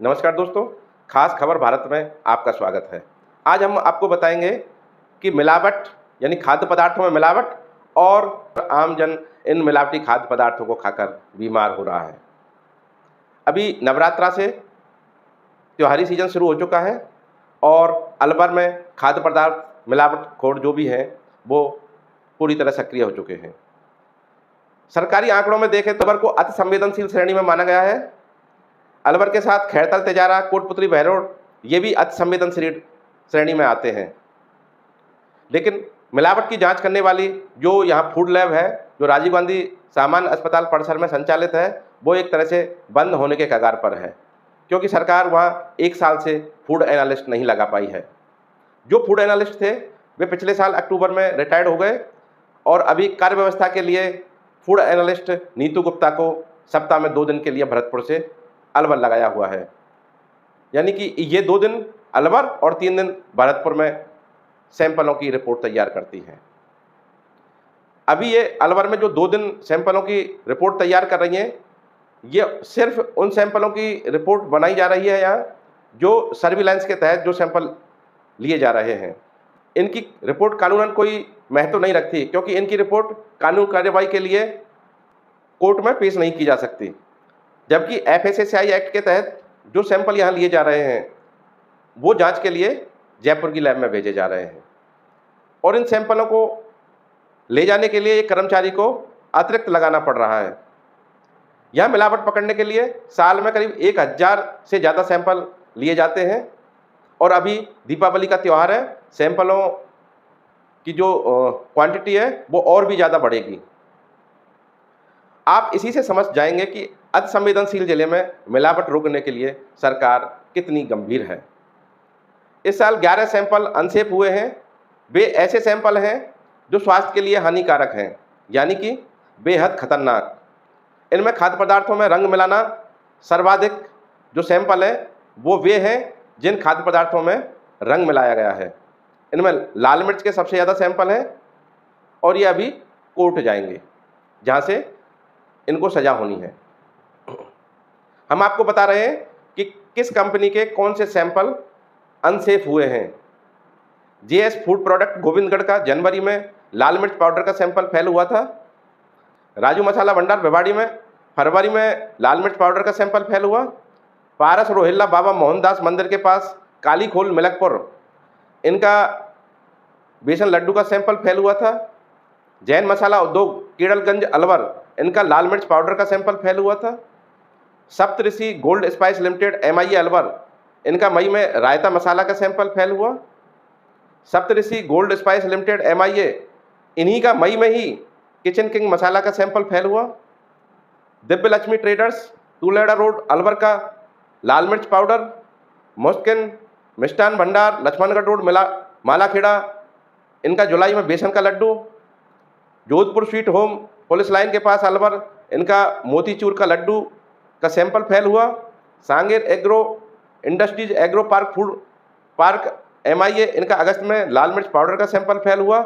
नमस्कार दोस्तों, खास खबर भारत में आपका स्वागत है। आज हम आपको बताएंगे कि मिलावट यानी खाद्य पदार्थों में मिलावट और आम जन इन मिलावटी खाद्य पदार्थों को खाकर बीमार हो रहा है। अभी नवरात्रा से त्योहारी सीजन शुरू हो चुका है और अलवर में खाद्य पदार्थ मिलावटखोर जो भी हैं वो पूरी तरह सक्रिय हो चुके हैं। सरकारी आंकड़ों में देखें तो अलवर को अति संवेदनशील श्रेणी में माना गया है। अलवर के साथ खैरतल, तेजारा, कोटपुतली, बहरोड ये भी अति संवेदनशील श्रेणी में आते हैं। लेकिन मिलावट की जांच करने वाली जो यहाँ फूड लैब है, जो राजीव गांधी सामान्य अस्पताल परिसर में संचालित है, वो एक तरह से बंद होने के कगार पर है, क्योंकि सरकार वहाँ 1 साल से फूड एनालिस्ट नहीं लगा पाई है। जो फूड एनालिस्ट थे वे पिछले साल अक्टूबर में रिटायर्ड हो गए और अभी कार्य व्यवस्था के लिए फूड एनालिस्ट नीतू गुप्ता को सप्ताह में 2 दिन के लिए भरतपुर से अलवर लगाया हुआ है। यानी कि ये 2 दिन अलवर और 3 दिन भरतपुर में सैंपलों की रिपोर्ट तैयार करती है। अभी ये अलवर में जो 2 दिन सैंपलों की रिपोर्ट तैयार कर रही हैं, ये सिर्फ उन सैंपलों की रिपोर्ट बनाई जा रही है यहाँ जो सर्विलांस के तहत जो सैंपल लिए जा रहे हैं। इनकी रिपोर्ट कानूनन कोई महत्व नहीं रखती, क्योंकि इनकी रिपोर्ट कानून कार्रवाई के लिए कोर्ट में पेश नहीं की जा सकती। जबकि FSSAI एक्ट के तहत जो सैंपल यहाँ लिए जा रहे हैं वो जांच के लिए जयपुर की लैब में भेजे जा रहे हैं और इन सैंपलों को ले जाने के लिए एक कर्मचारी को अतिरिक्त लगाना पड़ रहा है। यहाँ मिलावट पकड़ने के लिए साल में करीब 1000 से ज़्यादा सैंपल लिए जाते हैं और अभी दीपावली का त्यौहार है, सैंपलों की जो क्वांटिटी है वो और भी ज़्यादा बढ़ेगी। आप इसी से समझ जाएंगे कि अति संवेदनशील जिले में मिलावट रोकने के लिए सरकार कितनी गंभीर है। इस साल 11 सैंपल अनसेफ हुए हैं। वे ऐसे सैंपल हैं जो स्वास्थ्य के लिए हानिकारक हैं, यानी कि बेहद खतरनाक। इनमें खाद्य पदार्थों में रंग मिलाना सर्वाधिक जो सैंपल है वो वे हैं जिन खाद्य पदार्थों में रंग मिलाया गया है। इनमें लाल मिर्च के सबसे ज़्यादा सैंपल हैं और ये अभी कोर्ट जाएंगे, जहाँ से इनको सज़ा होनी है। हम आपको बता रहे हैं कि किस कंपनी के कौन से सैंपल अनसेफ हुए हैं। JS फूड प्रोडक्ट गोविंदगढ़ का जनवरी में लाल मिर्च पाउडर का सैंपल फेल हुआ था। राजू मसाला भंडार भिवाड़ी में फरवरी में लाल मिर्च पाउडर का सैंपल फेल हुआ। पारस रोहिल्ला बाबा मोहनदास मंदिर के पास काली खोल मिलकपुर इनका बेसन लड्डू का सैंपल फेल हुआ था। जैन मसाला उद्योग केड़लगंज अलवर इनका लाल मिर्च पाउडर का सैंपल फेल हुआ था। Saptarishi gold spice limited MIA Alwar इनका मई में रायता मसाला का सैंपल फेल हुआ। Saptarishi gold spice limited MIA इन्हीं का मई में ही किचन किंग मसाला का सैंपल फेल हुआ। दिव्य लक्ष्मी ट्रेडर्स तुलेड़ा रोड अलवर का लाल मिर्च पाउडर, मुस्किन मिष्ठान भंडार लक्ष्मणगढ़ रोड मालाखेड़ा इनका जुलाई में बेसन का लड्डू। Jodhpur sweet home police line के पास अलवर इनका मोतीचूर का लड्डू का सैंपल फेल हुआ। Sanger agro industries agro park food park MIA इनका अगस्त में लाल मिर्च पाउडर का सैंपल फेल हुआ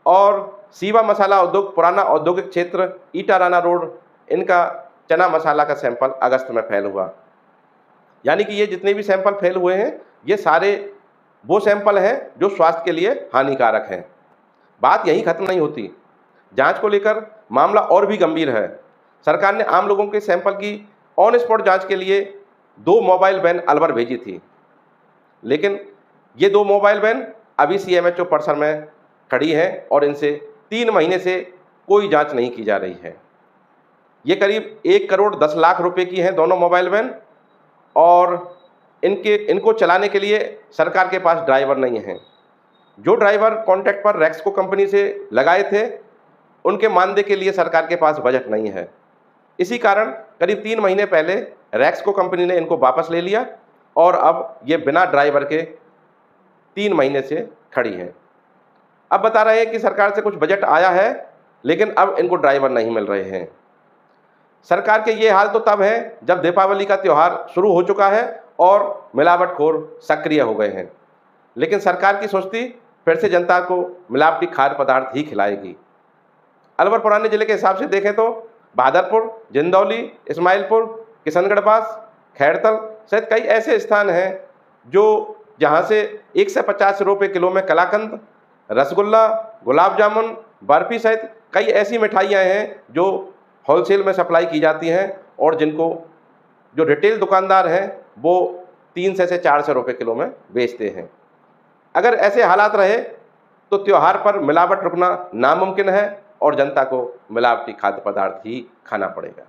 और सीवा मसाला उद्योग पुराना औद्योगिक क्षेत्र ईटाराना रोड इनका चना मसाला का सैंपल अगस्त में फेल हुआ। यानी कि ये जितने भी सैंपल फेल हुए हैं ये सारे वो सैंपल हैं जो स्वास्थ्य के लिए हानिकारक हैं। बात यहीं खत्म नहीं होती, जांच को लेकर मामला और भी गंभीर है। सरकार ने आम लोगों के सैंपल की ऑन स्पॉट जांच के लिए 2 मोबाइल वैन अलवर भेजी थी, लेकिन ये 2 मोबाइल वैन अभी CMHO परिसर में खड़ी हैं और इनसे 3 महीने से कोई जांच नहीं की जा रही है। ये करीब 1 करोड़ 10 लाख रुपए की हैं दोनों मोबाइल वैन और इनको चलाने के लिए सरकार के पास ड्राइवर नहीं है। जो ड्राइवर कॉन्ट्रैक्ट पर रैक्सको कंपनी से लगाए थे उनके मानदेय के लिए सरकार के पास बजट नहीं है। इसी कारण करीब 3 महीने पहले रैक्सको कंपनी ने इनको वापस ले लिया और अब ये बिना ड्राइवर के 3 महीने से खड़ी है। अब बता रहे हैं कि सरकार से कुछ बजट आया है, लेकिन अब इनको ड्राइवर नहीं मिल रहे हैं। सरकार के ये हाल तो तब है जब दीपावली का त्यौहार शुरू हो चुका है और मिलावटखोर सक्रिय हो गए हैं, लेकिन सरकार की सोचती फिर से जनता को मिलावटी खाद्य पदार्थ ही खिलाएगी। अलवर पुराने जिले के हिसाब से देखें तो बहादुरपुर, जिंदौली, इस्माइलपुर, किशनगढ़ पास, खैरतल, शायद कई ऐसे स्थान हैं जो जहाँ से 1 से 50 रुपये किलो में कलाकंद, रसगुल्ला, गुलाब जामुन, बर्फी सहित कई ऐसी मिठाइयाँ हैं जो होलसेल में सप्लाई की जाती हैं और जिनको जो रिटेल दुकानदार हैं वो 300 से 400 रुपये किलो में बेचते हैं। अगर ऐसे हालात रहे तो त्योहार पर मिलावट रुकना नामुमकिन है और जनता को मिलावटी खाद्य पदार्थ ही खाना पड़ेगा।